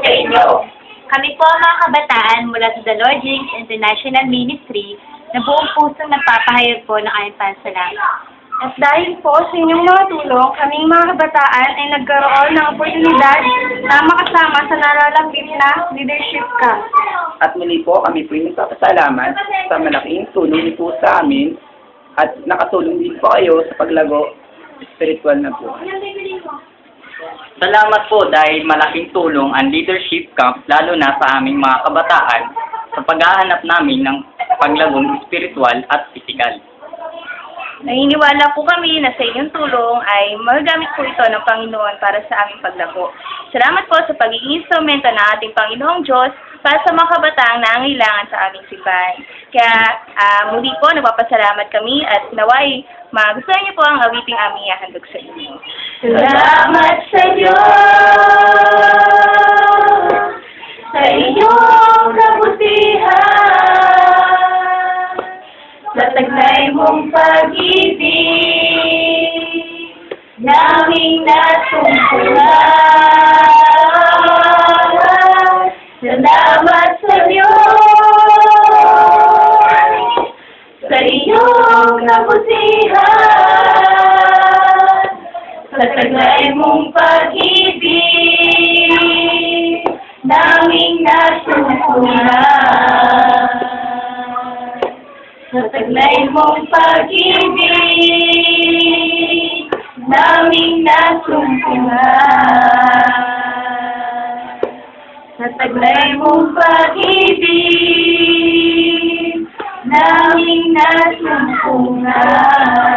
sa inyo. Kami po ang mga kabataan mula sa The Lord James International Ministry na buong pusong nagpapahayag po ng aming pasalamat. At dahil po sa inyong mga tulong, kaming mga kabataan ay nagkaroon ng oportunidad na makasama sa nalalapit na leadership camp. At muli po, kami po yung nagpapasalamat sa malaking tulong niyo po sa amin at nakatulong din po kayo sa paglago spiritual na po. Salamat po dahil malaking tulong ang leadership camp lalo na sa aming mga kabataan sa paghahanap namin ng paglagong spiritual at pisikal. Naniniwala po kami na sa inyong tulong ay magagamit po ito ng Panginoon para sa aming paglago. Salamat po sa pagiging instrumento ng ating Panginoong Diyos para sa mga kabataang nangangailangan sa aming simbahan. Kaya muli po, nagpapasalamat kami at naway magustuhan niyo po ang awiting aming ihahandog sa inyo. Salamat sa Diyos sa iyong kabutihan, sa taglay mong pag-ibig, naming natungkulan. Salamat sa Diyos sa iyong kabutihan, sa taglay mong pag-ibig, naming natungkulan. Sa taglay mong pag-ibig, naming nasumpungan. Sa taglay mong pag-ibig, naming nasumpungan.